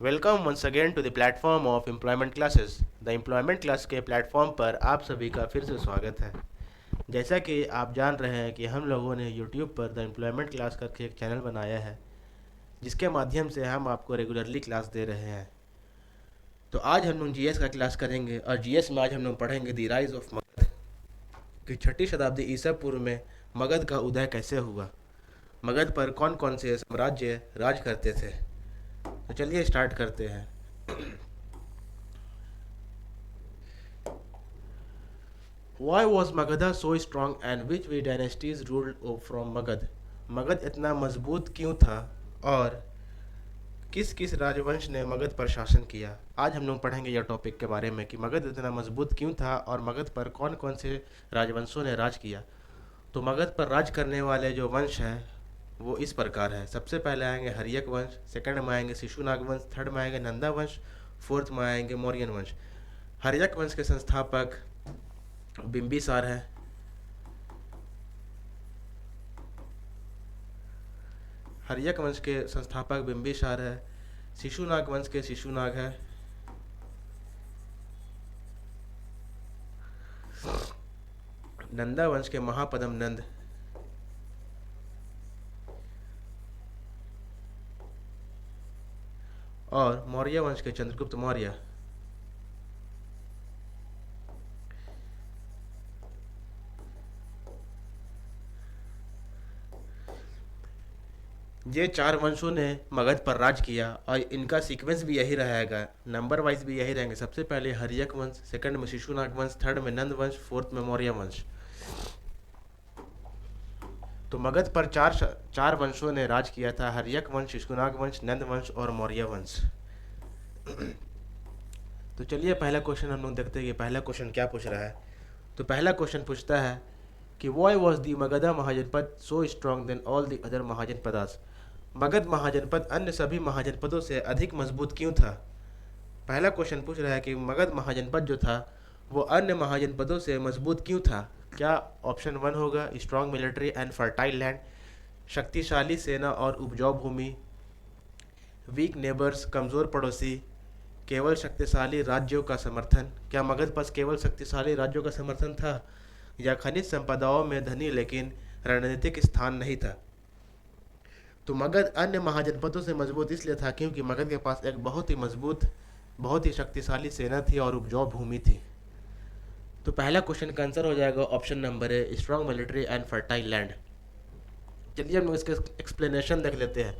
Welcome once again to the platform of employment classes. The employment class के platform पर आप सभी का फिर से स्वागत है। जैसा कि आप जान रहे हैं कि हम लोगों ने यूट्यूब पर द एम्प्लॉयमेंट क्लास करके एक चैनल बनाया है, जिसके माध्यम से हम आपको रेगुलरली क्लास दे रहे हैं। तो आज हम लोग जीएस का क्लास करेंगे और जीएस में आज हम लोग पढ़ेंगे द राइज ऑफ मगध कि छठी शताब्दी ईसा पूर्व में मगध का उदय कैसे हुआ, मगध पर कौन कौन से साम्राज्य राज करते थे। तो चलिए स्टार्ट करते हैं। Why was Magadha so strong and which way dynasties ruled from Magad? Magadh इतना मजबूत क्यों था और किस किस राजवंश ने मगध पर शासन किया। आज हम लोग पढ़ेंगे यह टॉपिक के बारे में कि मगध इतना मजबूत क्यों था और मगध पर कौन कौन से राजवंशों ने राज किया। तो मगध पर राज करने वाले जो वंश हैं वो इस प्रकार है। सबसे पहले आएंगे हर्यक वंश, सेकंड में आएंगे शिशुनाग वंश, थर्ड में आएंगे नंदा वंश, फोर्थ में आएंगे मौर्यन वंश। हर्यक वंश के संस्थापक बिंबिसार है। हर्यक वंश के संस्थापक बिंबिसार है। शिशुनाग वंश के शिशुनाग है। नंदा वंश के महापदम नंद। और मौर्य वंश के चंद्रगुप्त मौर्य। ये चार वंशों ने मगध पर राज किया और इनका सीक्वेंस भी यही रहेगा, नंबर वाइज भी यही रहेंगे। सबसे पहले हर्यक वंश, सेकंड में शिशुनाग वंश, थर्ड में नंद वंश, फोर्थ में मौर्य वंश। तो मगध पर चार वंशों ने राज किया था, हर्यक वंश, शिशुनाग वंश, नंद वंश और मौर्य वंश। तो चलिए पहला क्वेश्चन हम लोग देखते हैं कि पहला क्वेश्चन क्या पूछ रहा है। तो पहला क्वेश्चन पूछता है कि why was the Magadha Mahajanapada so strong than all the other Mahajanapadas. Magadh महाजनपद अन्य सभी महाजनपदों से अधिक मजबूत क्यों था। पहला क्वेश्चन पूछ रहा है कि मगध महाजनपद जो था वो अन्य महाजनपदों से मजबूत क्यों था। क्या ऑप्शन वन होगा strong military and fertile land, शक्तिशाली सेना और उपजाऊ भूमि, वीक नेबर्स कमज़ोर पड़ोसी, केवल शक्तिशाली राज्यों का समर्थन। क्या मगध पास केवल शक्तिशाली राज्यों का समर्थन था या खनिज संपदाओं में धनी लेकिन रणनीतिक स्थान नहीं था। तो मगध अन्य महाजनपदों से मजबूत इसलिए था क्योंकि मगध के पास एक बहुत ही मजबूत, बहुत ही शक्तिशाली सेना थी और उपजाऊ भूमि थी। तो पहला क्वेश्चन का आंसर हो जाएगा ऑप्शन नंबर है strong military and fertile land. चलिए हम इसके एक्सप्लेनेशन देख लेते हैं।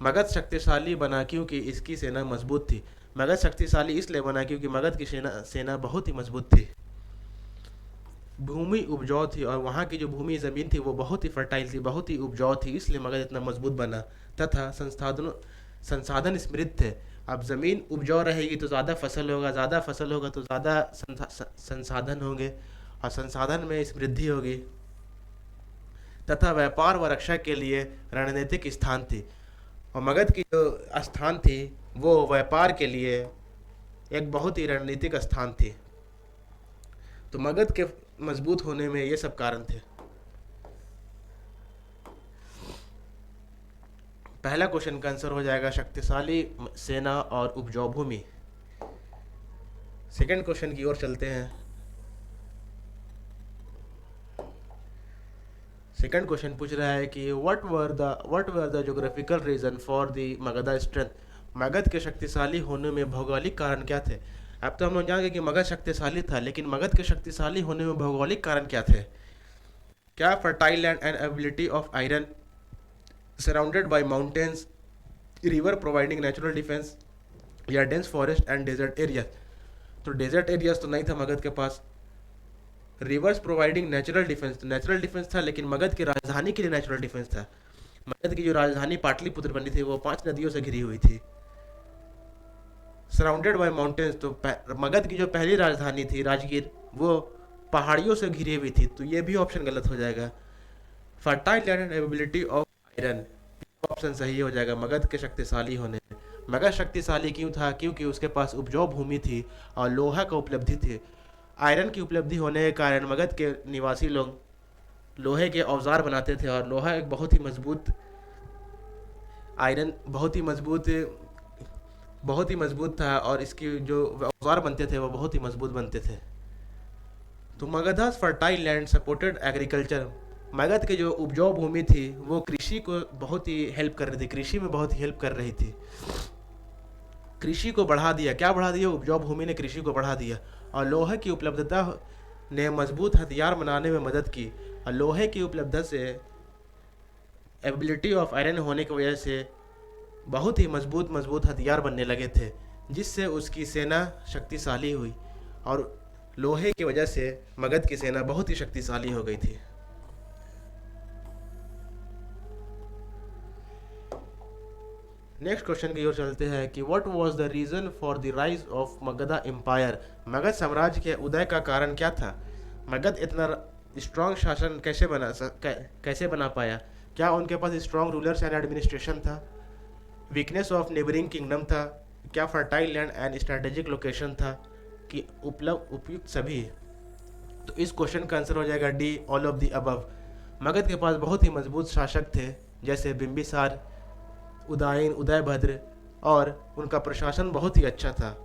मगध शक्तिशाली बना क्योंकि इसकी सेना मजबूत थी। मगध शक्तिशाली इसलिए बना क्योंकि मगध की सेना बहुत ही मजबूत थी, भूमि उपजाऊ थी और वहाँ की जो भूमि ज़मीन थी वो बहुत ही फर्टाइल थी, बहुत ही उपजाऊ थी, इसलिए मगध इतना मजबूत बना। तथा संसाधन समृद्ध थे। अब ज़मीन उपजाऊ रहेगी तो ज़्यादा फसल होगा, ज़्यादा फसल होगा तो ज़्यादा संसाधन होंगे और संसाधन में समृद्धि होगी। तथा व्यापार व रक्षा के लिए रणनीतिक स्थान थी और मगध की जो स्थान थी वो व्यापार के लिए एक बहुत ही रणनीतिक स्थान थी। तो मगध के मजबूत होने में ये सब कारण थे। पहला क्वेश्चन का आंसर हो जाएगा शक्तिशाली सेना और उपजाऊ भूमि। सेकंड क्वेश्चन की ओर चलते हैं। सेकंड क्वेश्चन पूछ रहा है कि what were the geographical region for the Magadha strength. Magadh के शक्तिशाली होने में भौगोलिक कारण क्या थे। अब तो हम लोग जानेंगे कि मगध शक्तिशाली था, लेकिन मगध के शक्तिशाली होने में भौगोलिक कारण क्या थे। क्या fertile land and ability of iron, surrounded by mountains, river providing natural defence, या dense forest and desert area. तो डेजर्ट एरियाज तो नहीं था मगध के पास। रिवर्स प्रोवाइडिंग नेचुरल डिफेंस, तो नेचुरल डिफेंस था लेकिन मगध की राजधानी के लिए नेचुरल डिफेंस था। मगध की जो राजधानी पाटलिपुत्र बनी थी वो 5 नदियों से घिरी हुई थी। सराउंडेड बाय माउंटेन्स, तो मगध की जो पहली राजधानी थी राजगीर वो पहाड़ियों से घिरी हुई थी, तो ये भी ऑप्शन गलत हो जाएगा। Fertile land and ability of iron, option सही हो जाएगा मगध के शक्तिशाली होने में। मगध शक्तिशाली क्यों था क्योंकि उसके पास उपजाऊ भूमि थी और लोहा का उपलब्धि थी। आयरन की उपलब्धि होने के कारण मगध के निवासी लोग लोहे के औजार बनाते थे और लोहा एक बहुत ही मजबूत, आयरन बहुत ही मजबूत बहुत ही मजबूत था और इसकी जो औजार बनते थे वो बहुत ही मजबूत बनते थे। तो Magadha's fertile land supported agriculture, Magadh की जो उपजाऊ भूमि थी वो कृषि को बहुत ही हेल्प कर रही थी, कृषि में बहुत ही हेल्प कर रही थी, कृषि को बढ़ा दिया। क्या बढ़ा दिया? उपजाऊ भूमि ने कृषि को बढ़ा दिया। और लोहे की उपलब्धता ने मजबूत हथियार बनाने में मदद की। और लोहे की उपलब्धता से, एबिलिटी ऑफ आयरन होने की वजह से बहुत ही मजबूत मजबूत हथियार बनने लगे थे, जिससे उसकी सेना शक्तिशाली हुई। और लोहे की वजह से मगध की सेना बहुत ही शक्तिशाली हो गई थी। नेक्स्ट क्वेश्चन की ओर चलते हैं कि what was the reason for the rise of Magadha empire, Magadh साम्राज्य के उदय का कारण क्या था? मगध इतना स्ट्रांग शासन कैसे बना पाया? क्या उनके पास स्ट्रांग रूलर्स एंड एडमिनिस्ट्रेशन था? वीकनेस ऑफ नेबरिंग किंगडम था? क्या fertile land and strategic location था? कि उपयुक्त सभी? तो इस क्वेश्चन का आंसर हो जाएगा D, all of the above. Magadh के पास बहुत ही मजबूत शासक थे, जैसे बिंबिसार, उदयन, उदयभद्र, और उनका प्रशासन बहुत ही अच्छा था।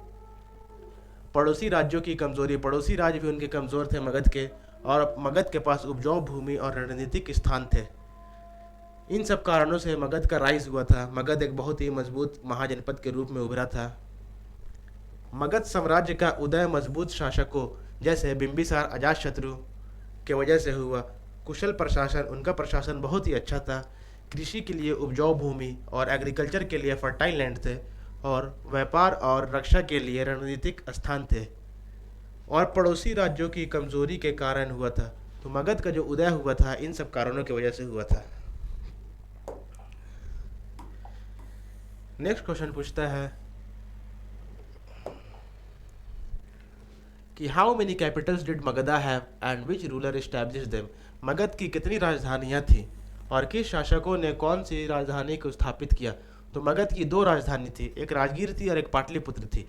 पड़ोसी राज्यों की कमजोरी, पड़ोसी राज्य भी उनके कमज़ोर थे मगध के, और मगध के पास उपजाऊ भूमि और रणनीतिक स्थान थे। इन सब कारणों से मगध का राइज हुआ था। मगध एक बहुत ही मजबूत महाजनपद के रूप में उभरा था। मगध साम्राज्य का उदय मजबूत शासकों जैसे बिंबिसार, अजातशत्रु के वजह से हुआ। कुशल प्रशासन, उनका प्रशासन बहुत ही अच्छा था। कृषि के लिए उपजाऊ भूमि और एग्रीकल्चर के लिए फर्टाइल लैंड थे, और व्यापार और रक्षा के लिए रणनीतिक स्थान थे, और पड़ोसी राज्यों की कमजोरी के कारण हुआ था। तो मगध का जो उदय हुआ था इन सब कारणों की वजह से हुआ था। नेक्स्ट क्वेश्चन पूछता है कि how many Capitals did Magadha have and which ruler established them, Magadh की कितनी राजधानियां थी और किस शासकों ने कौन सी राजधानी को स्थापित किया? तो मगध की दो राजधानी थी, एक राजगीर थी और एक पाटलिपुत्र थी।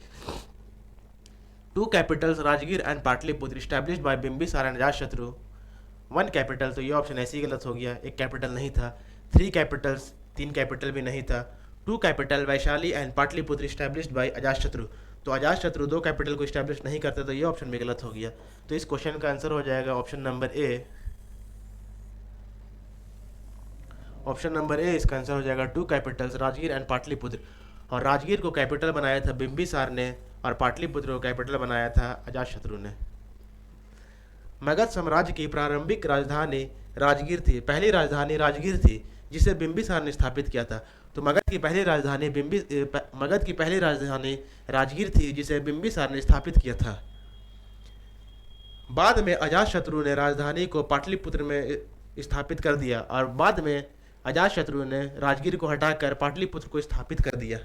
Two capitals Rajgir and Pataliputra established by Bimbisara and Ajatashatru. One capital, तो ये ऑप्शन ऐसे ही गलत हो गया, एक कैपिटल नहीं था। थ्री कैपिटल्स, तीन कैपिटल भी नहीं था। Two capital Vaishali and Pataliputra established by Ajatashatru, तो अजातशत्रु दो कैपिटल को स्टैब्लिश नहीं करते, तो ये ऑप्शन भी गलत हो गया। तो इस क्वेश्चन का आंसर हो जाएगा option number A. Option number A इसका आंसर हो जाएगा, two capitals Rajgir and Pataliputra. और राजगीर को कैपिटल बनाया था बिंबिसार ने, और पाटलिपुत्र को कैपिटल बनाया था अजातशत्रु ने। मगध साम्राज्य की प्रारंभिक राजधानी राजगीर थी, पहली राजधानी राजगीर थी जिसे बिंबिसार ने स्थापित किया था। तो मगध की पहली राजधानी राजगीर थी जिसे बिंबिसार ने स्थापित किया था। बाद में अजातशत्रु ने राजधानी को पाटलिपुत्र में स्थापित कर दिया, और बाद में अजातशत्रु ने राजगीर को हटाकर पाटलिपुत्र को स्थापित कर दिया,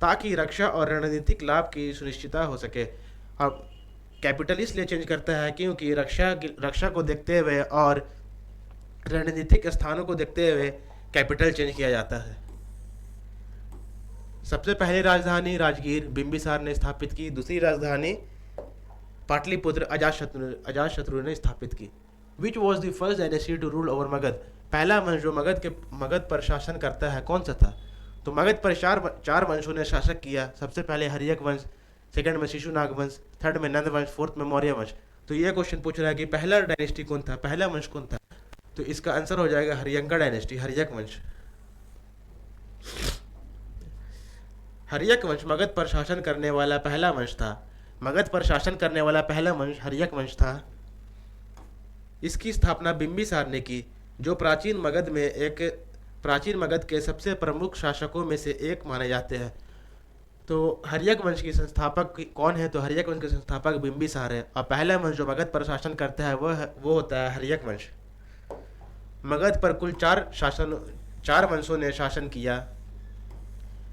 ताकि रक्षा और रणनीतिक लाभ की सुनिश्चितता हो सके। अब कैपिटल इसलिए चेंज करता है क्योंकि रक्षा को देखते हुए और रणनीतिक स्थानों को देखते हुए कैपिटल चेंज किया जाता है। सबसे पहले राजधानी राजगीर बिंबिसार ने स्थापित की, दूसरी राजधानी पाटलिपुत्र अजातशत्रु ने स्थापित की। Which was the first dynasty to rule over Magadh, पहला वंश जो मगध पर शासन करता है कौन सा था? तो मगध पर चार वंशों ने शासक किया। सबसे पहले हर्यक वंश, सेकंड में शिशुनाग वंश, थर्ड में नंद वंश, फोर्थ में मौर्य वंश। तो ये क्वेश्चन पूछ रहा है कि पहला डायनेस्टी कौन था, पहला वंश कौन था? तो इसका आंसर हो जाएगा हर्यंका डायनेस्टी, हर्यक वंश। हर्यक वंश मगध पर शासन करने वाला पहला वंश था। मगध पर शासन करने वाला पहला वंश हर्यक वंश था। इसकी स्थापना बिंबिसार ने की, जो प्राचीन मगध के सबसे प्रमुख शासकों में से एक माने जाते हैं। तो हर्यक वंश की संस्थापक कौन है? तो हर्यक वंश के संस्थापक बिंबिसार है, और पहला वंश जो मगध पर शासन करता है वो होता है हर्यक वंश। मगध पर कुल चार वंशों ने शासन किया।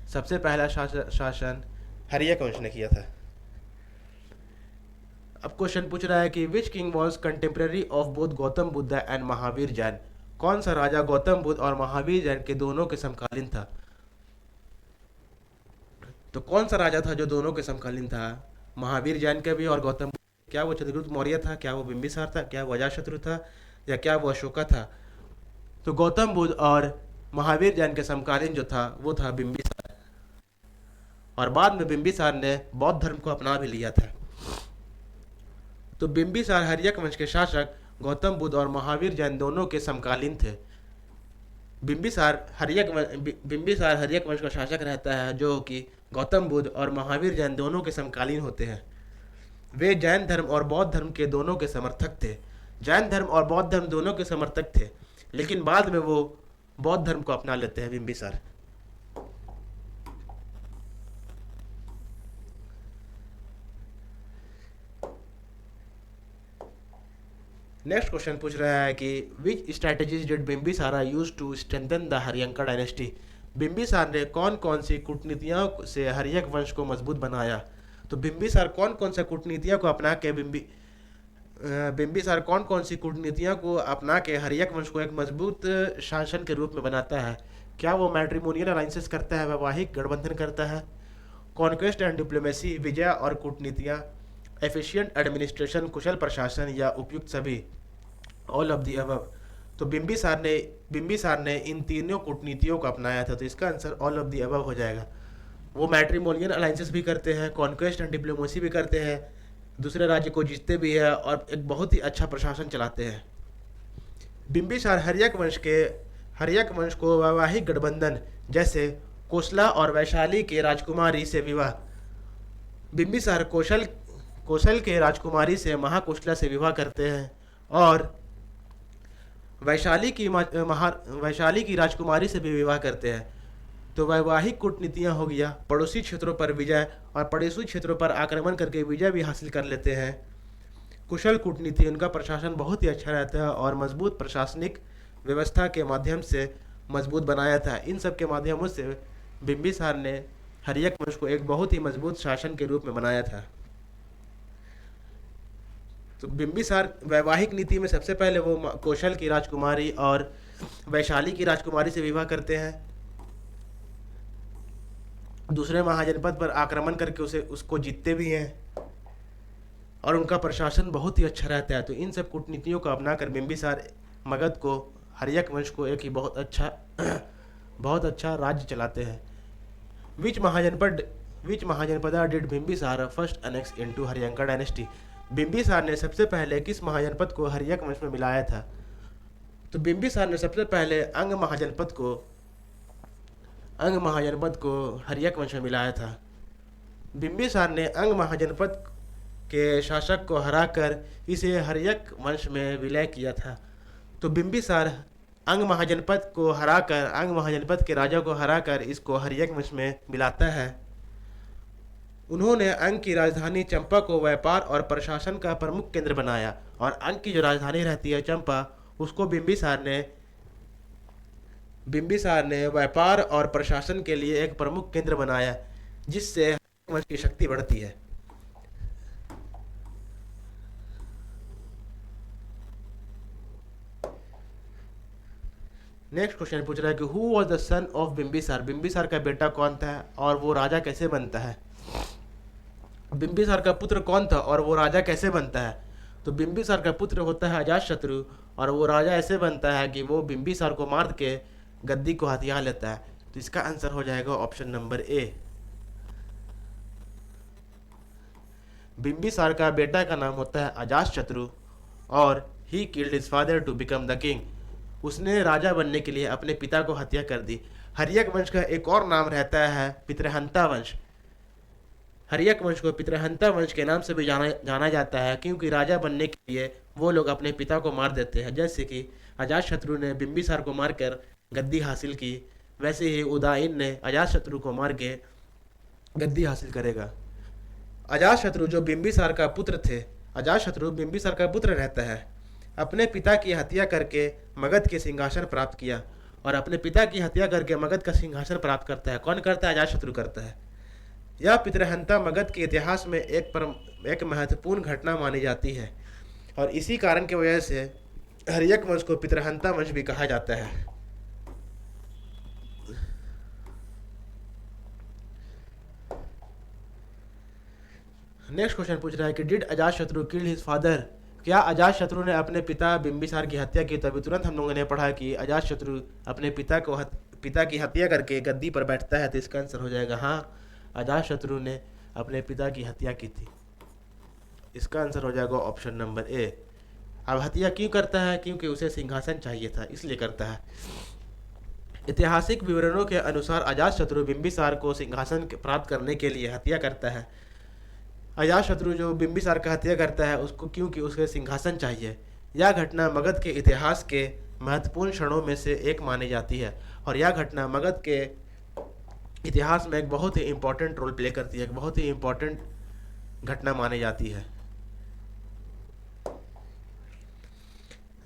सबसे पहला शासन हर्यक वंश ने किया था। अब क्वेश्चन पूछ रहा है कि which king was contemporary of both Gautam Buddha and Mahavir Jain, कौन सा राजा गौतम बुद्ध और महावीर जैन के दोनों के समकालीन था? तो कौन सा राजा था जो दोनों के समकालीन था, महावीर जैन के भी और गौतम बुद्ध? क्या वो चंद्रगुप्त मौर्य था, क्या वो बिंबिसार था, क्या वो अजातशत्रु था, या क्या वो अशोका था? तो गौतम बुद्ध और महावीर जैन के समकालीन जो था वो था बिंबिसार। और बाद में बिंबिसार ने बौद्ध धर्म को अपना भी लिया था। तो बिंबिसार हर्यक वंश के शासक गौतम बुद्ध और महावीर जैन दोनों के समकालीन थे। बिंबिसार हर्यक वंश का शासक रहता है जो कि गौतम बुद्ध और महावीर जैन दोनों के समकालीन होते हैं। वे जैन धर्म और बौद्ध धर्म के दोनों के समर्थक थे। जैन धर्म और बौद्ध धर्म दोनों के समर्थक थे, लेकिन बाद में वो बौद्ध धर्म को अपना लेते हैं बिंबिसार। नेक्स्ट क्वेश्चन पूछ रहा है कि which strategies did Bimbisara use to strengthen the Haryanka dynasty. Bimbisar ने कौन कौन सी कूटनीतियों से हरियक वंश को मजबूत बनाया। तो बिंबिसार कौन कौन सा कूटनीतियों को अपना के बिंबिसार कौन कौन सी कूटनीतियों को अपना के हरियक वंश को एक मजबूत शासन के रूप में बनाता है। क्या वो मैट्रिमोनियल अलाइंसेस करता है, वैवाहिक गठबंधन करता है, कॉन्क्वेस्ट एंड डिप्लोमेसी, विजय और कूटनीतियाँ, एफिशिएंट एडमिनिस्ट्रेशन, कुशल प्रशासन, या उपयुक्त सभी, ऑल ऑफ दी अबव। तो बिंबिसार ने इन तीनों कूटनीतियों को अपनाया था, तो इसका answer all of the above हो जाएगा। वो मैट्रिमोनियल अलाइंसेस भी करते हैं, कॉन्क्वेस्ट एंड डिप्लोमेसी भी करते हैं, दूसरे राज्य को जीतते भी है और एक बहुत ही अच्छा प्रशासन चलाते हैं। बिंबिसार हर्यक वंश को वैवाहिक गठबंधन जैसे कोसला और वैशाली के राजकुमारी से विवाह बिंबिसार कौशल के राजकुमारी से महाकोशला से विवाह करते हैं और वैशाली की राजकुमारी से भी विवाह करते हैं। तो वैवाहिक कूटनीतियाँ हो गया, पड़ोसी क्षेत्रों पर विजय और पड़ोसी क्षेत्रों पर आक्रमण करके विजय भी हासिल कर लेते हैं। कुशल कूटनीति, उनका प्रशासन बहुत ही अच्छा रहता है और मजबूत प्रशासनिक व्यवस्था के माध्यम से मजबूत बनाया था। इन सब के माध्यमों से बिंबिसार ने हर्यक वंश को एक बहुत ही मजबूत शासन के रूप में बनाया था। तो बिंबिसार वैवाहिक नीति में सबसे पहले वो कौशल की राजकुमारी और वैशाली की राजकुमारी से विवाह करते हैं, दूसरे महाजनपद पर आक्रमण करके उसको जीतते भी हैं और उनका प्रशासन बहुत ही अच्छा रहता है। तो इन सब कूटनीतियों को अपनाकर बिंबिसार मगध को, हर्यक वंश को एक ही बहुत अच्छा राज्य चलाते हैं। Which Mahajanapada did Bimbisara first annex into Haryanka dynasty. Bimbisar ने सबसे पहले किस महाजनपद को हर्यक वंश में मिलाया था। तो बिंबिसार ने सबसे पहले अंग महाजनपद को हर्यक वंश में मिलाया था। बिंबिसार ने अंग महाजनपद के शासक को हराकर इसे हर्यक वंश में विलय किया था। तो बिंबिसार अंग महाजनपद के राजा को हराकर इसको हर्यक वंश में मिलाता है। उन्होंने अंग की राजधानी चंपा को व्यापार और प्रशासन का प्रमुख केंद्र बनाया और अंग की जो राजधानी रहती है चंपा, उसको बिंबिसार ने व्यापार और प्रशासन के लिए एक प्रमुख केंद्र बनाया, जिससे वंश की शक्ति बढ़ती है। नेक्स्ट क्वेश्चन पूछ रहा है कि who was the son of Bimbisara. Bimbisara का बेटा कौन था और वो राजा कैसे बनता है। बिंबिसार का पुत्र कौन था और वो राजा कैसे बनता है। तो बिंबिसार का पुत्र होता है अजातशत्रु और वो राजा ऐसे बनता है कि वो बिंबिसार को मार के गद्दी को हथिया लेता है। तो इसका आंसर हो जाएगा ऑप्शन नंबर ए। बिंबिसार का बेटा का नाम होता है अजातशत्रु और he killed his father to become the king. उसने राजा बनने के लिए अपने पिता को हत्या कर दी। हर्यक वंश का एक और नाम रहता है पितृहंता वंश। हर्यक वंश को पितृहंता वंश के नाम से भी जाना जाता है, क्योंकि राजा बनने के लिए वो लोग अपने पिता को मार देते हैं। जैसे कि अजातशत्रु ने बिंबिसार को मारकर गद्दी हासिल की, वैसे ही उदयन ने अजातशत्रु को मार के गद्दी हासिल करेगा। अजातशत्रु जो बिंबिसार का पुत्र थे, अजातशत्रु बिंबिसार का पुत्र रहता है, अपने पिता की हत्या करके मगध के सिंहासन प्राप्त किया और अपने पिता की हत्या करके मगध का सिंहासन प्राप्त करता है। कौन करता है? अजातशत्रु करता है। यह पितृहंता मगध के इतिहास में एक महत्वपूर्ण घटना मानी जाती है और इसी कारण की वजह से हर्यक वंश को पितृहंता वंश भी कहा जाता है। नेक्स्ट क्वेश्चन पूछ रहा है कि did Ajatashatru kill his father. क्या अजातशत्रु ने अपने पिता बिंबिसार की हत्या की? तभी तुरंत हम लोगों ने पढ़ा कि अजातशत्रु अपने पिता की हत्या करके गद्दी पर बैठता है, तो इसका आंसर हो जाएगा हाँ, अजातशत्रु ने अपने पिता की हत्या की थी। इसका आंसर हो जाएगा ऑप्शन नंबर ए। अब हत्या क्यों करता है? क्योंकि उसे सिंहासन चाहिए था, इसलिए करता है। ऐतिहासिक विवरणों के अनुसार अजातशत्रु बिंबिसार को सिंहासन प्राप्त करने के लिए हत्या करता है। अजातशत्रु जो बिंबिसार का हत्या करता है उसको क्योंकि उसे सिंहासन चाहिए। यह घटना मगध के इतिहास के महत्वपूर्ण क्षणों में से एक मानी जाती है और यह घटना मगध के इतिहास में एक बहुत ही इम्पोर्टेंट रोल प्ले करती है, एक बहुत ही इम्पोर्टेंट घटना मानी जाती है।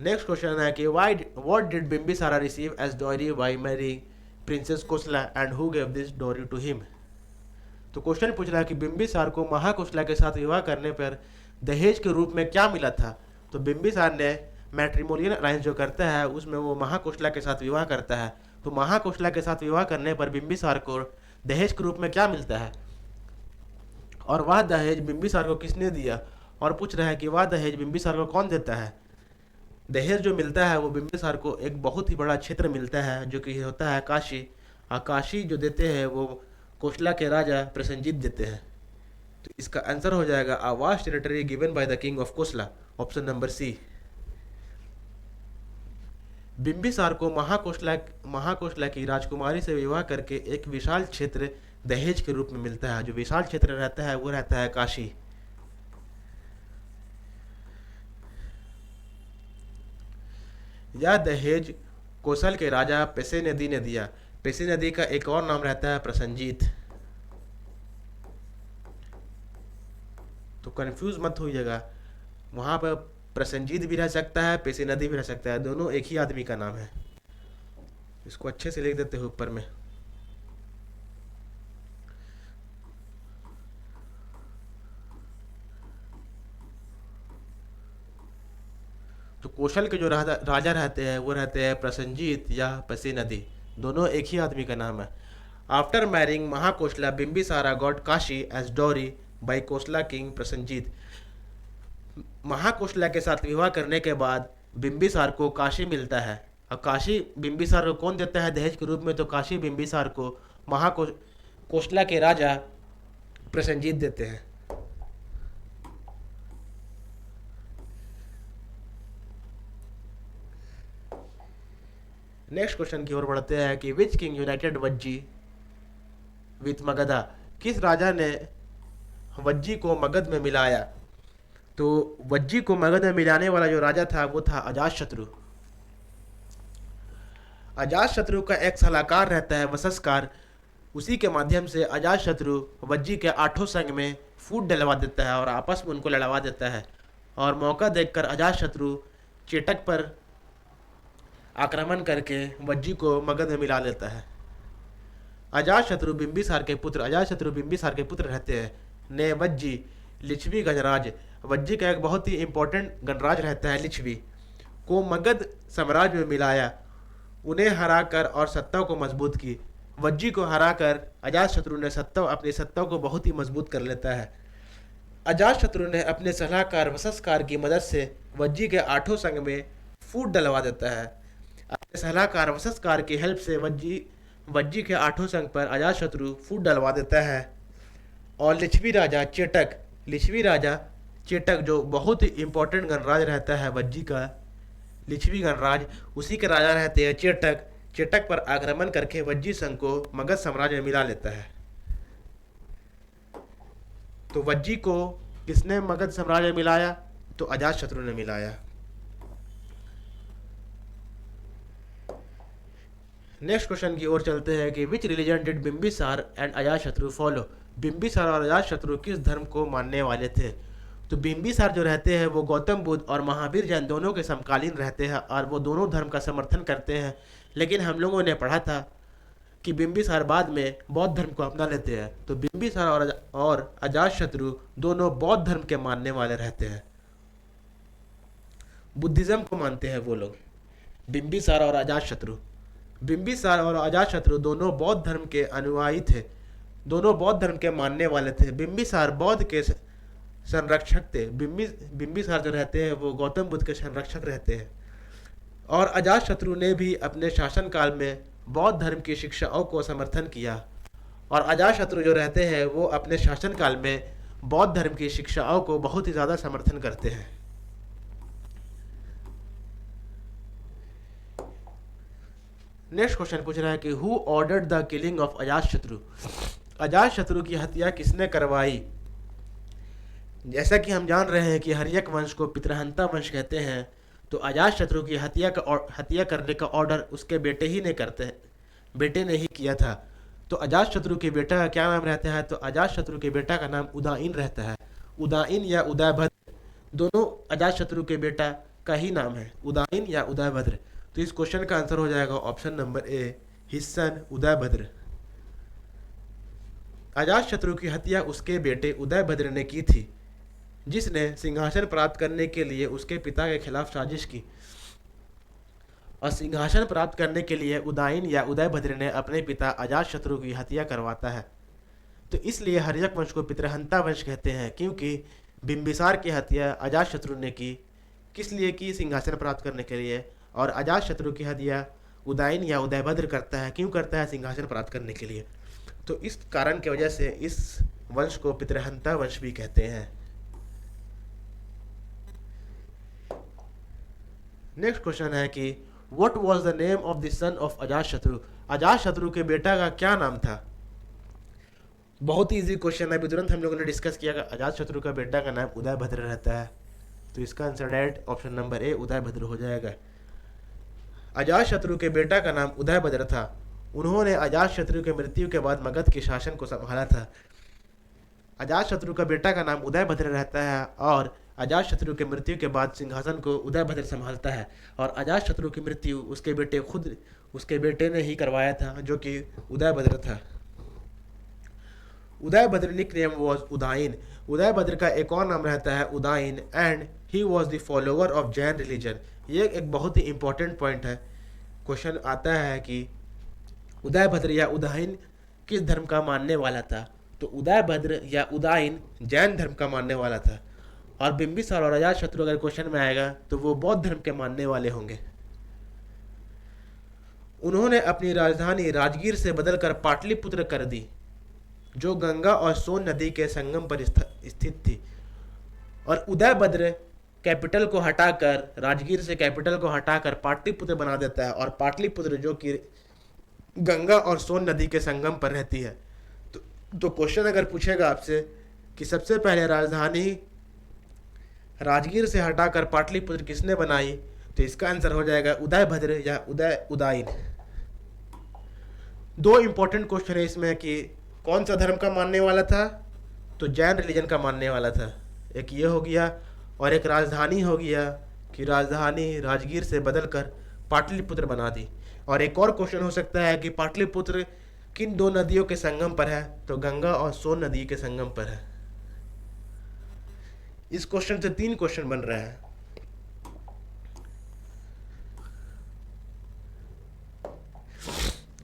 नेक्स्ट क्वेश्चन है कि what did Bimbisara receive as dowry by marry princess Kosala and who give this dowry to him. तो क्वेश्चन पूछ रहा है कि बिंबिसार को महाकोसला के साथ विवाह करने पर दहेज के रूप में क्या मिला था। तो बिंबिसार ने मैट्रिमोनियल अलायंस जो करता है उसमें वो महाकोसला के साथ विवाह करता है। तो महाकोसला के साथ विवाह करने पर बिंबिसार को दहेज के रूप में क्या मिलता है और वह दहेज बिंबिसार को किसने दिया, और पूछ रहा है कि वह दहेज बिंबिसार को कौन देता है। दहेज जो मिलता है वो बिंबिसार को एक बहुत ही बड़ा क्षेत्र मिलता है जो कि होता है काशी, और काशी जो देते हैं वो कोसला के राजा प्रसेनजीत देते हैं। तो इसका आंसर हो जाएगा a vast territory given by the king of Kosala, option number C. Bimbisara को महाकोसला की राजकुमारी से विवाह करके एक विशाल क्षेत्र दहेज के रूप में मिलता है। जो विशाल क्षेत्र रहता है वो रहता है काशी। यह दहेज कोसल के राजा पेसे नदी ने दिया। पेसे नदी का एक और नाम रहता है प्रसेनजीत। तो कंफ्यूज मत होइएगा, वहां पर प्रसेनजीत भी रह सकता है, पेसे नदी भी रह सकता है, दोनों एक ही आदमी का नाम है। इसको अच्छे से लिख देते हैं ऊपर में। तो कौशल के जो राजा रहते हैं वो रहते हैं प्रसेनजीत या पेसे नदी, दोनों एक ही आदमी का नाम है। After marrying Mahakosala Bimbisara got Kashi as dowry by Kosala king Prasenjit. Mahakosala के साथ विवाह करने के बाद बिंबिसार को काशी मिलता है, और काशी बिंबिसार को कौन देता है दहेज के रूप में? तो काशी बिंबिसार को महाकोसला के राजा प्रसेनजीत देते हैं। नेक्स्ट क्वेश्चन की ओर बढ़ते हैं कि which king United Vajji with Magadha. किस राजा ने वज्जी को मगध में मिलाया? तो वज्जी को मगध में मिलाने वाला जो राजा था वो था अजातशत्रु। अजातशत्रु का एक सलाहकार रहता है वसस्कार, उसी के माध्यम से अजातशत्रु वज्जी के 8 संघ में फूट डलवा देता है और आपस में उनको लड़वा देता है, और मौका देखकर अजातशत्रु चेटक पर आक्रमण करके वज्जी को मगध में मिला लेता है। अजातशत्रु बिंबिसार के पुत्र रहते हैं ने वज्जी लिच्छवी गणराज। वज्जी का एक बहुत ही इंपॉर्टेंट गणराज रहता है लिच्छवी, को मगध साम्राज्य में मिलाया, उन्हें हराकर और सत्ता को मजबूत की। वज्जी को हराकर अजातशत्रु ने अपनी सत्ता को बहुत ही मजबूत कर लेता है। अजातशत्रु ने अपने सलाहकार वसस्कार की मदद से वज्जी के 8 संघ में फूट डलवा देता है। अपने सलाहकार वसस्कार की हेल्प से वज्जी के 8 संघ पर अजातशत्रु फूट डलवा देता है, और लिच्छवी राजा चेटक जो बहुत ही इंपॉर्टेंट गणराज रहता है वज्जी का, लिच्छवी गणराज, उसी के राजा रहते हैं चेटक पर आक्रमण करके वज्जी संघ को मगध साम्राज्य में मिला लेता है। तो वज्जी को किसने मगध साम्राज्य में मिलाया? तो अजातशत्रु ने मिलाया। नेक्स्ट क्वेश्चन की ओर चलते हैं कि विच religion did Bimbisara and Ajatashatru follow. Bimbisara और अजातशत्रु किस धर्म को मानने वाले थे? तो बिंबिसार जो रहते हैं वो गौतम बुद्ध और महावीर जैन दोनों के समकालीन रहते हैं और वो दोनों धर्म का समर्थन करते हैं। लेकिन हम लोगों ने पढ़ा था कि बिंबिसार बाद में बौद्ध धर्म को अपना लेते हैं। तो बिंबिसार और अजातशत्रु दोनों बौद्ध धर्म के मानने वाले रहते हैं, बुद्धिज्म को मानते हैं वो लोग। बिंबिसार और अजातशत्रु दोनों बौद्ध धर्म के अनुयायी थे, दोनों बौद्ध धर्म के मानने वाले थे। बिंबिसार बौद्ध के संरक्षक थे, बिंबिसार जो रहते हैं वो गौतम बुद्ध के संरक्षक रहते हैं, और अजातशत्रु ने भी अपने शासनकाल में बौद्ध धर्म की शिक्षाओं को समर्थन किया और अजातशत्रु जो रहते हैं वो अपने शासनकाल में बौद्ध धर्म की शिक्षाओं को बहुत ही ज़्यादा समर्थन करते हैं। नेक्स्ट क्वेश्चन पूछ रहा है कि who ordered the killing of Ajatashatru, Ajatashatru की हत्या किसने करवाई। जैसा कि हम जान रहे हैं कि हर्यक वंश को पितृहंता वंश कहते हैं, तो अजातशत्रु की हत्या करने का ऑर्डर उसके बेटे ही ने करते हैं, बेटे ने ही किया था। तो अजातशत्रु के बेटा का क्या नाम रहता है, तो अजातशत्रु के बेटा का नाम उदाइन रहता है। उदाइन या उदयभद्र दोनों अजातशत्रु के बेटा का ही नाम है, उदाइन या उदयभद्र। तो इस क्वेश्चन का आंसर हो जाएगा option number A, his son Udayabhadra. Ajatashatru की हत्या उसके बेटे उदयभद्र ने की थी, जिसने सिंहासन प्राप्त करने के लिए उसके पिता के खिलाफ साजिश की। और सिंहासन प्राप्त करने के लिए उदाइन या उदयभद्र ने अपने पिता अजातशत्रु की हत्या करवाता है। तो इसलिए हर्यक वंश को पितृहंता वंश कहते हैं, क्योंकि बिंबिसार की हत्या अजातशत्रु ने की। किस लिए की, सिंहासन प्राप्त करने के लिए। और अजातशत्रु की हत्या उदाइन या उदयभद्र करता है, क्यों करता है, सिंहासन प्राप्त करने के लिए। तो इस कारण की वजह से इस वंश को पितृहंता वंश भी कहते हैं। नेक्स्ट क्वेश्चन है कि what was the name of the son of Ajatashatru, Ajatashatru के बेटा का क्या नाम था। बहुत ही इजी क्वेश्चन है, अभी तुरंत हम लोगों ने डिस्कस किया कि अजातशत्रु का बेटा का नाम उदयभद्र रहता है। तो इसका answer direct option number A, Udayabhadra हो जाएगा। अजातशत्रु के बेटा का नाम उदयभद्र था। उन्होंने अजातशत्रु की मृत्यु के बाद मगध के शासन को संभाला था। अजातशत्रु का बेटा का नाम उदयभद्र रहता है और अजातशत्रु की मृत्यु के बाद सिंहासन को उदयभद्र संभालता है। और अजातशत्रु की मृत्यु उसके बेटे ने ही करवाया था, जो कि उदयभद्र था। उदयभद्र निकनेम वाज उदाइन, उदयभद्र का एक और नाम रहता है Udayin, and he was the follower of Jain religion. ये एक बहुत ही इंपॉर्टेंट पॉइंट है। क्वेश्चन आता है कि उदयभद्र या उदाइन किस धर्म का मानने वाला था। तो उदयभद्र या उदाइन जैन धर्म का मानने वाला था। और बिंबिसार और अजातशत्रु अगर क्वेश्चन में आएगा तो वो बौद्ध धर्म के मानने वाले होंगे। उन्होंने अपनी राजधानी राजगीर से बदलकर पाटलिपुत्र कर दी, जो गंगा और सोन नदी के संगम पर स्थित थी। और उदयभद्र कैपिटल को हटाकर, राजगीर से कैपिटल को हटाकर पाटलिपुत्र बना देता है। और पाटलिपुत्र जो कि गंगा और सोन नदी के संगम पर रहती है। तो क्वेश्चन अगर पूछेगा आपसे कि सबसे पहले राजधानी राजगीर से हटाकर पाटलिपुत्र किसने बनाई, तो इसका आंसर हो जाएगा उदयभद्र या उदाइन। दो इंपॉर्टेंट क्वेश्चन है इसमें कि कौन सा धर्म का मानने वाला था, तो जैन रिलीजन का मानने वाला था। एक ये हो गया, और एक राजधानी हो गया कि राजधानी राजगीर से बदलकर पाटलिपुत्र बना दी। और एक और क्वेश्चन हो सकता है कि पाटलिपुत्र किन दो नदियों के संगम पर है, तो गंगा और सोन नदी के संगम पर है। इस क्वेश्चन से 3 क्वेश्चन बन रहा है।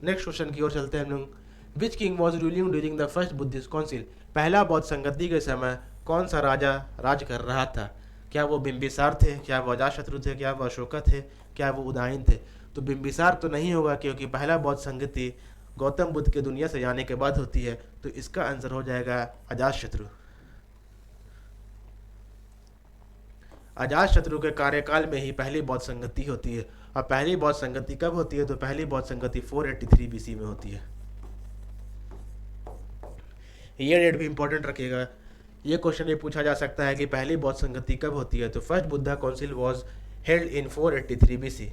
नेक्स्ट क्वेश्चन की ओर चलते हैं हम लोग। Which king was ruling during the first Buddhist council, पहला बौद्ध संगति के समय कौन सा राजा राज कर रहा था। क्या वो बिंबिसार थे, क्या वो अजातशत्रु थे, क्या वो अशोका थे, क्या वो उदाइन थे। तो बिंबिसार तो नहीं होगा, क्योंकि पहला बौद्ध संगति गौतम बुद्ध के दुनिया से जाने के बाद होती है। तो इसका आंसर हो जाएगा अजातशत्रु। अजातशत्रु के कार्यकाल में ही पहली बौद्ध संगति होती है। और पहली बौद्ध संगति कब होती है, तो पहली बौद्ध संगति 483 बीसी में होती है। ये डेट भी इंपॉर्टेंट रखिएगा। ये क्वेश्चन ये पूछा जा सकता है कि पहली बौद्ध संगति कब होती है, तो first Buddha council was held in 483 BC.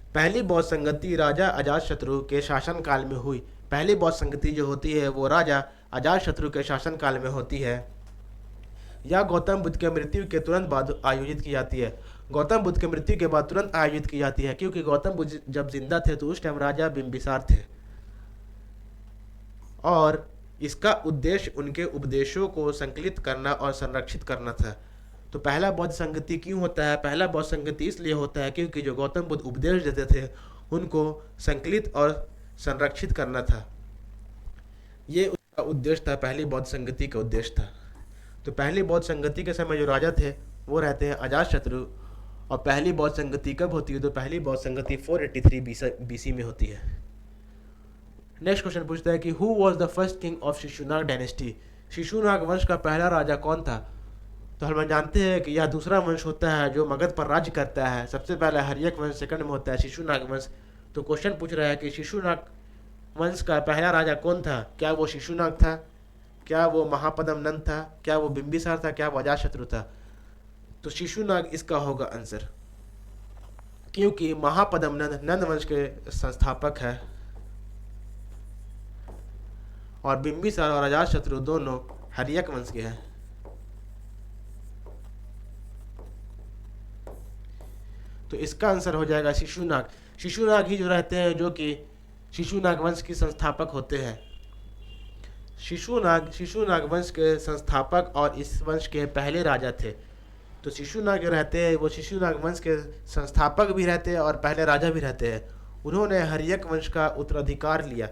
पहली बौद्ध संगति राजा अजातशत्रु के शासनकाल में हुई। पहली बौद्ध संगति जो होती है वो राजा अजातशत्रु के शासनकाल में होती है, या गौतम बुद्ध के मृत्यु के तुरंत बाद आयोजित की जाती है। गौतम बुद्ध के मृत्यु के बाद तुरंत आयोजित की जाती है, क्योंकि गौतम बुद्ध जब जिंदा थे तो उस टाइम राजा बिंबिसार थे। और इसका उद्देश्य उनके उपदेशों को संकलित करना और संरक्षित करना था। तो पहला बौद्ध संगति क्यों होता है, पहला बौद्ध संगति इसलिए होता है क्योंकि जो गौतम बुद्ध उपदेश देते थे उनको संकलित और संरक्षित करना था। ये उसका उद्देश्य था, पहली बौद्ध संगति का उद्देश्य था। तो पहली बौद्ध संगति के समय जो राजा थे वो रहते हैं अजातशत्रु, और पहली बौद्ध संगति कब होती है? तो पहली बौद्ध संगति 483 बीसी में होती है। नेक्स्ट क्वेश्चन पूछता है कि who was the first king of Shishunaga dynasty? Shishunaga वंश का पहला राजा कौन था? तो हम जानते हैं कि यह दूसरा वंश होता है जो मगध पर राज्य करता है। सबसे पहला हर्यक वंश, सेकंड में होता है शिशुनाग वंश। तो क्वेश्चन पूछ रहा है कि शिशुनाग वंश का पहला राजा कौन था? क्या वो शिशुनाग था? क्या वो महापद्म नंद था? क्या वो बिंबिसार था? क्या वो अजातशत्रु था? तो शिशुनाग इसका होगा आंसर, क्योंकि महापद्म नंद नंद वंश के संस्थापक है और बिंबिसार और अजातशत्रु दोनों हर्यक वंश के हैं। तो इसका आंसर हो जाएगा शिशुनाग। शिशुनाग ही जो रहते हैं जो कि शिशुनाग वंश के संस्थापक होते हैं। शिशुनाग वंश के संस्थापक और इस वंश के पहले राजा थे। तो शिशुनाग जो रहते हैं वो शिशुनाग वंश के संस्थापक भी रहते हैं और पहले राजा भी रहते हैं। उन्होंने हर्यक वंश का उत्तराधिकार लिया।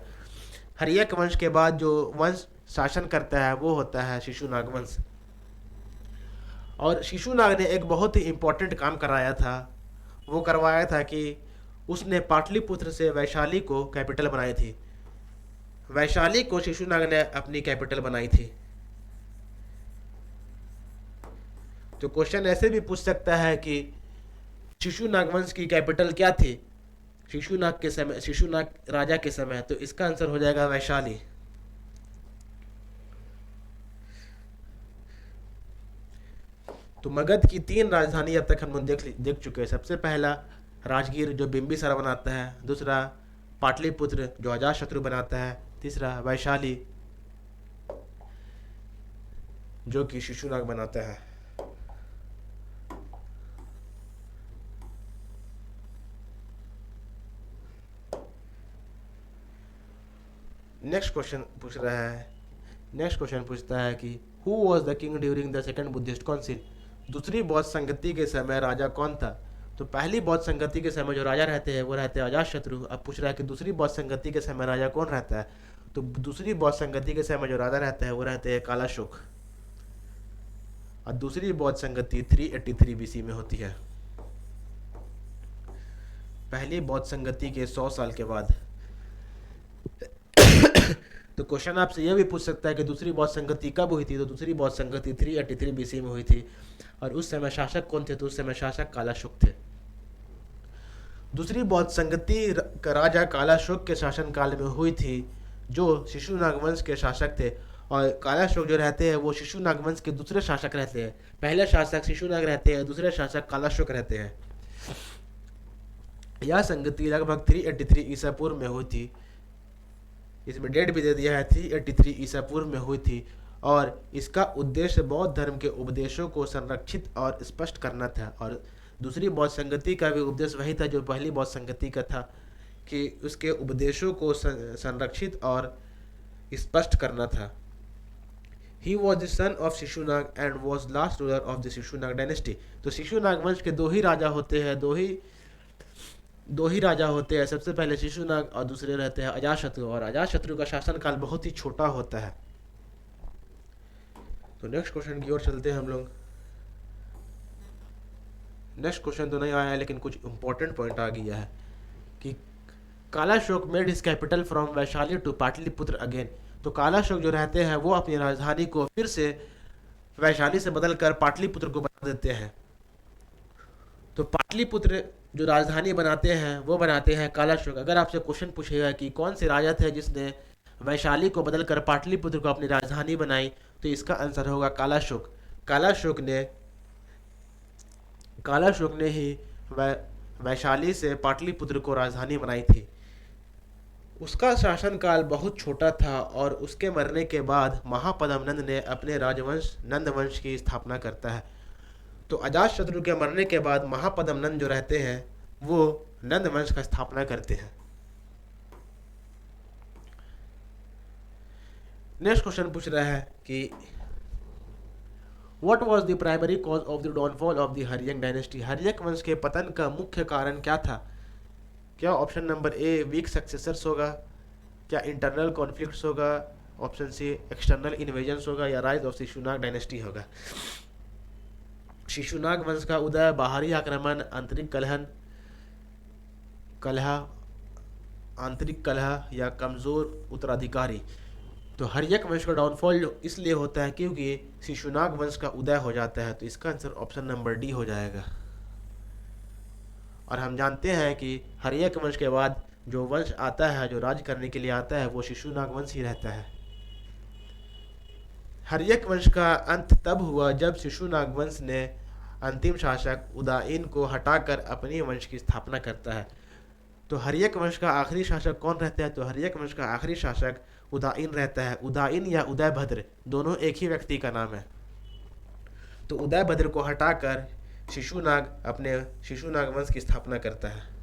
हर्यक वंश के बाद जो वंश शासन करता है वो होता है शिशुनाग वंश। और शिशुनाग ने एक बहुत ही इम्पोर्टेंट काम कराया था। वो करवाया था कि उसने पाटलिपुत्र से वैशाली को कैपिटल बनाई थी। वैशाली को शिशुनाग ने अपनी कैपिटल बनाई थी। तो क्वेश्चन ऐसे भी पूछ सकता है कि शिशुनाग वंश की कैपिटल क्या थी शिशुनाग राजा के समय? तो इसका आंसर हो जाएगा वैशाली। तो मगध की 3 राजधानी अब तक हम लोग देख चुके हैं। सबसे पहला राजगीर जो बिंबिसार बनाता है, दूसरा पाटलिपुत्र जो अजातशत्रु बनाता है, तीसरा वैशाली जो कि शिशुनाग बनाता है। नेक्स्ट क्वेश्चन पूछता है कि who was the king during the second Buddhist council? दूसरी बौद्ध संगति के समय राजा कौन था? तो पहली बौद्ध संगति के समय जो राजा रहते हैं वो रहते हैं अजातशत्रु। अब पूछ रहा है कि दूसरी बौद्ध संगति के समय राजा कौन रहता है? तो दूसरी बौद्ध संगति के समय जो राजा रहता है वो रहते हैं कालाशोक। और दूसरी बौद्ध संगति 383 बीसी में होती है, पहली बौद्ध संगति के 100 साल के बाद। तो क्वेश्चन आपसे यह भी पूछ सकता है कि दूसरी बौद्ध संगति कब हुई थी? तो दूसरी बौद्ध संगति 383 बीसी में हुई थी। और उस समय शासक कौन थे? तो उस समय शासक कालाशोक थे। दूसरी बौद्ध संगति राजा कालाशोक के शासन काल में हुई थी, जो शिशुनाग वंश के शासक थे। और कालाशोक जो रहते हैं वो शिशुनाग वंश के दूसरे शासक रहते हैं। पहले शासक शिशुनाग रहते हैं, दूसरे शासक कालाशोक रहते हैं। यह संगति लगभग 383 ईसा पूर्व में हुई थी। इसमें डेट भी दे दिया है, 383 ईसा पूर्व में हुई थी। और इसका उद्देश्य बौद्ध धर्म के उपदेशों को संरक्षित और स्पष्ट करना था। और दूसरी बौद्ध संगति का भी उद्देश्य वही था जो पहली बौद्ध संगति का था, कि उसके उपदेशों को संरक्षित और स्पष्ट करना था। He was the son of Shishunaga and was last ruler of the Shishunaga dynasty. तो शिशुनाग वंश के दो ही राजा होते हैं, दो ही राजा होते हैं। सबसे पहले शिशुनाग और दूसरे रहते हैं अजातशत्रु। और अजातशत्रु का शासन काल बहुत ही छोटा होता है। तो नेक्स्ट क्वेश्चन की ओर चलते हैं हम लोग। नेक्स्ट क्वेश्चन तो नहीं आया है लेकिन कुछ इंपॉर्टेंट पॉइंट आ गया है कि Kalashoka made his capital from Vaishali to Pataliputra again. तो कालाशोक जो रहते हैं वो अपनी राजधानी को फिर से वैशाली से बदलकर पाटलिपुत्र को बना देते हैं। तो पाटलिपुत्र जो राजधानी बनाते हैं वो बनाते हैं कालाशोक। अगर आपसे क्वेश्चन पूछेगा कि कौन से राजा थे जिसने वैशाली को बदलकर पाटलिपुत्र को अपनी राजधानी बनाई, तो इसका आंसर होगा कालाशोक। कालाशोक ने ही वैशाली से पाटलिपुत्र को राजधानी बनाई थी। उसका शासनकाल बहुत छोटा था और उसके मरने के बाद महापद्म नंद ने अपने राजवंश नंद वंश की स्थापना करता है। तो अजातशत्रु के मरने के बाद महापद्म नंद जो रहते हैं वो नंद वंश का स्थापना करते हैं। नेक्स्ट क्वेश्चन पूछ रहा है कि what was the primary cause of the downfall of the Haryanka dynasty? Haryanka वंश के पतन का मुख्य कारण क्या था? क्या option number A weak successors होगा, क्या इंटरनल कॉन्फ्लिक्ट्स होगा, ऑप्शन सी एक्सटर्नल इन्वेजन्स होगा, या राइज ऑफ शिशुनाग डायनेस्टी होगा? शिशुनाग वंश का उदय, बाहरी आक्रमण, कलह आंतरिक कलह या कमज़ोर उत्तराधिकारी। तो हर्यक वंश का डाउनफॉल इसलिए होता है क्योंकि शिशुनाग वंश का उदय हो जाता है। तो इसका आंसर ऑप्शन नंबर डी हो जाएगा। और हम जानते हैं कि हर्यक वंश के बाद जो वंश आता है, जो राज करने के लिए आता है, वो शिशुनाग वंश ही रहता है। हर्यक वंश का अंत तब हुआ जब शिशुनाग वंश ने अंतिम शासक उदाइन को हटाकर अपनी वंश की स्थापना करता है। तो हर्यक वंश का आखिरी शासक कौन रहता है? तो हर्यक वंश का आखिरी शासक उदाइन रहता है। उदाइन या उदयभद्र दोनों एक ही व्यक्ति का नाम है। तो उदयभद्र को हटाकर शिशुनाग वंश की स्थापना करता है।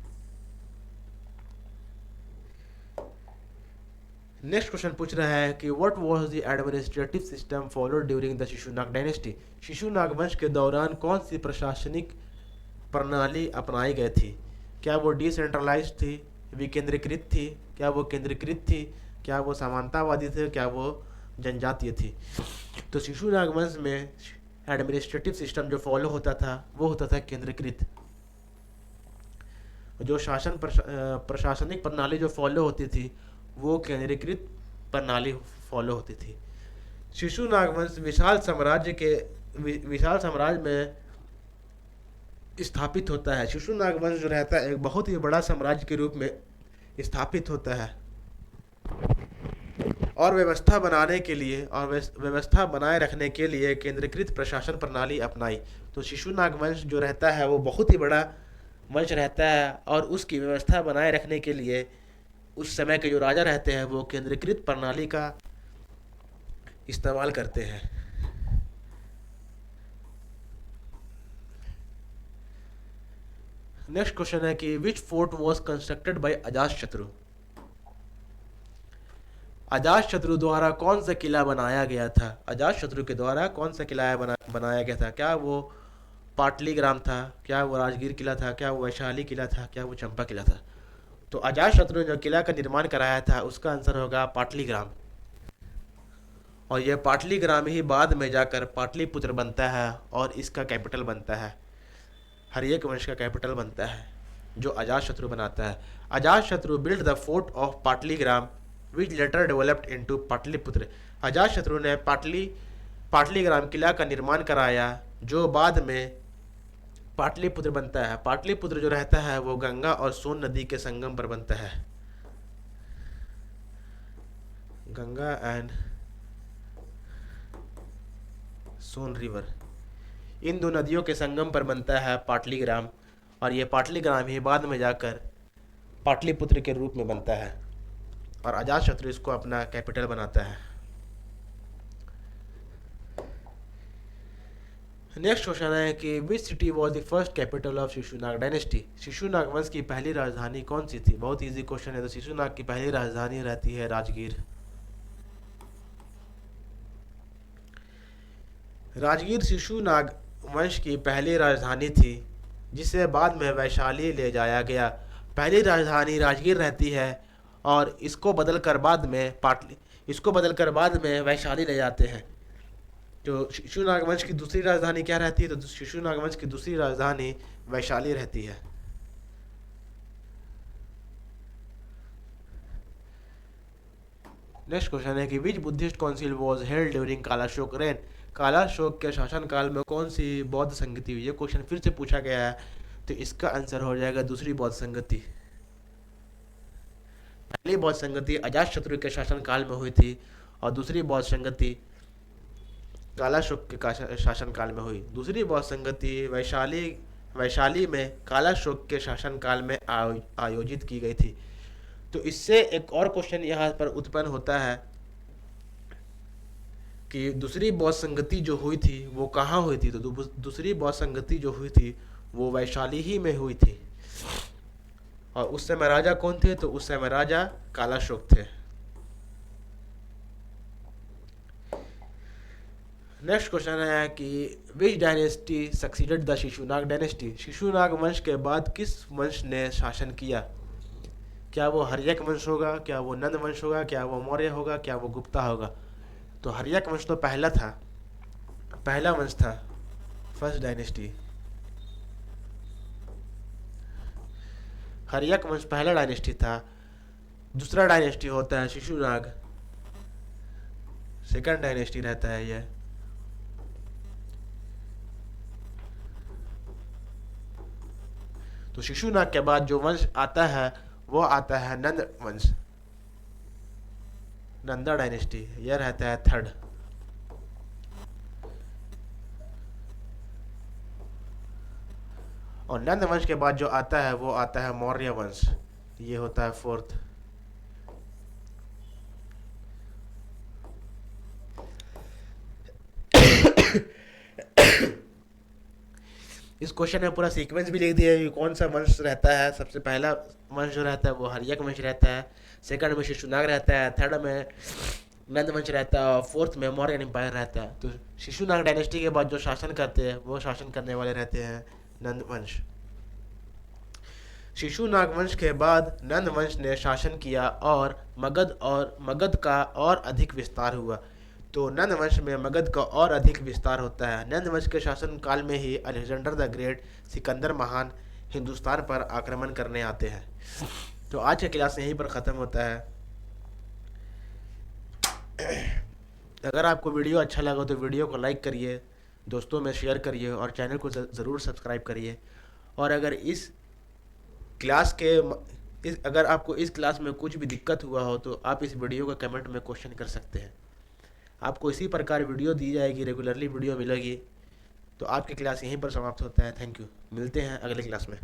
नेक्स्ट क्वेश्चन पूछ रहा है कि what was the administrative system followed during the Shishunaga dynasty. Shishunaga वंश के दौरान कौन सी प्रशासनिक प्रणाली अपनाई गई थी? क्या वो डिसेंट्रलाइज्ड थी, विकेंद्रीकृत थी, क्या वो केंद्रीकृत थी, क्या वो समानतावादी थे, क्या वो जनजातीय थी? तो शिशुनाग वंश में एडमिनिस्ट्रेटिव सिस्टम जो फॉलो होता था वो होता था केंद्रीकृत। जो प्रशासनिक प्रणाली जो फॉलो होती थी वो केंद्रीकृत प्रणाली फॉलो होती थी। शिशुनाग वंश विशाल साम्राज्य में स्थापित होता है। शिशुनाग वंश जो रहता है एक बहुत ही बड़ा साम्राज्य के रूप में स्थापित होता है और व्यवस्था बनाए रखने के लिए केंद्रीकृत प्रशासन प्रणाली अपनाई। तो शिशुनाग वंश जो रहता है वो बहुत ही बड़ा वंश रहता है और उसकी व्यवस्था बनाए रखने के लिए उस समय के जो राजा रहते हैं वो केंद्रीकृत प्रणाली का इस्तेमाल करते हैं। नेक्स्ट क्वेश्चन है कि which fort was constructed by Ajatashatru. Ajatashatru द्वारा कौन सा किला बनाया गया था? अजातशत्रु के द्वारा कौन सा किला बनाया गया था? क्या वो पाटलीग्राम था, क्या वो राजगीर किला था, क्या वो वैशाली किला था, क्या वो चंपा किला था? तो अजातशत्रु ने जो किला का निर्माण कराया था उसका आंसर होगा पाटलीग्राम। और यह पाटलीग्राम ही बाद में जाकर पाटलिपुत्र बनता है और इसका कैपिटल बनता है, हर्यक वंश का कैपिटल बनता है जो अजातशत्रु बनाता है। Ajatashatru build the fort of Pataligrama which later developed into Pataliputra. Ajatashatru ने पाटलीग्राम किला का निर्माण कराया जो बाद में पाटलिपुत्र बनता है। पाटलिपुत्र जो रहता है वो गंगा और सोन नदी के संगम पर बनता है। गंगा एंड सोन रिवर, इन दो नदियों के संगम पर बनता है पाटलीग्राम और ये पाटलीग्राम ही बाद में जाकर पाटलिपुत्र के रूप में बनता है और अजातशत्रु इसको अपना कैपिटल बनाता है। नेक्स्ट क्वेश्चन है कि which city was the first capital of Shishunaga dynasty. Shishunaga वंश की पहली राजधानी कौन सी थी? बहुत इजी क्वेश्चन है। तो शिशुनाग की पहली राजधानी रहती है राजगीर। राजगीर शिशुनाग वंश की पहली राजधानी थी जिसे बाद में वैशाली ले जाया गया। पहली राजधानी राजगीर रहती है और इसको बदलकर बाद में वैशाली ले जाते हैं। जो शिशुनाग वंश की दूसरी राजधानी क्या रहती है? तो शिशुनाग वंश की दूसरी राजधानी वैशाली रहती है। नेक्स्ट क्वेश्चन है कि which Buddhist council was held during Kalashoka reign. Kalashoka के शासनकाल में कौन सी बौद्ध संगति हुई? ये क्वेश्चन फिर से पूछा गया है तो इसका आंसर हो जाएगा दूसरी बौद्ध संगति। पहली बौद्ध संगति अजातशत्रु के शासनकाल में हुई थी और दूसरी बौद्ध संगति कालाशोक के शासनकाल में हुई। दूसरी बौद्ध संगति वैशाली में कालाशोक के शासनकाल में आयोजित की गई थी। तो इससे एक और क्वेश्चन यहाँ पर उत्पन्न होता है कि दूसरी बौद्ध संगति जो हुई थी वो कहाँ हुई थी? तो दूसरी बौद्ध संगति जो हुई थी वो वैशाली ही में हुई थी। और उस समय राजा कौन थे? तो उस समय राजा कालाशोक थे। नेक्स्ट क्वेश्चन है कि which dynasty succeeded the Shishunaga dynasty. Shishunaga वंश के बाद किस वंश ने शासन किया? क्या वो हर्यक वंश होगा, क्या वो नंद वंश होगा, क्या वो मौर्य होगा, क्या वो गुप्ता होगा? तो हर्यक वंश तो पहला वंश था। फर्स्ट डायनेस्टी, हर्यक वंश पहला डायनेस्टी था। दूसरा डायनेस्टी होता है शिशुनाग, सेकंड डायनेस्टी रहता है यह। तो शिशुनाग के बाद जो वंश आता है वो आता है नंद वंश, नंदा डायनेस्टी, यह रहता है थर्ड। और नंद वंश के बाद जो आता है वो आता है मौर्य वंश, ये होता है फोर्थ। इस क्वेश्चन में पूरा सीक्वेंस भी लिख दिया है कि कौन सा वंश रहता है। सबसे पहला वंश जो रहता है वो हर्यक वंश रहता है, सेकंड में शिशुनाग रहता है, थर्ड में नंद वंश रहता है और फोर्थ में मौर्य एम्पायर रहता है। तो शिशुनाग डायनेस्टी के बाद जो शासन करते हैं वो शासन करने वाले रहते हैं नंद वंश। शिशुनाग वंश के बाद नंद वंश ने शासन किया और मगध का और अधिक विस्तार हुआ। तो नंद वंश में मगध का और अधिक विस्तार होता है। नंद वंश के शासन काल में ही अलेक्जेंडर द ग्रेट, सिकंदर महान हिंदुस्तान पर आक्रमण करने आते हैं। तो आज का क्लास यहीं पर ख़त्म होता है। अगर आपको वीडियो अच्छा लगा तो वीडियो को लाइक करिए, दोस्तों में शेयर करिए और चैनल को ज़रूर सब्सक्राइब करिए। और अगर अगर आपको इस क्लास में कुछ भी दिक्कत हुआ हो तो आप इस वीडियो का कमेंट में क्वेश्चन कर सकते हैं। आपको इसी प्रकार वीडियो दी जाएगी, रेगुलरली वीडियो मिलेगी। तो आपकी क्लास यहीं पर समाप्त होता है। थैंक यू, मिलते हैं अगले क्लास में।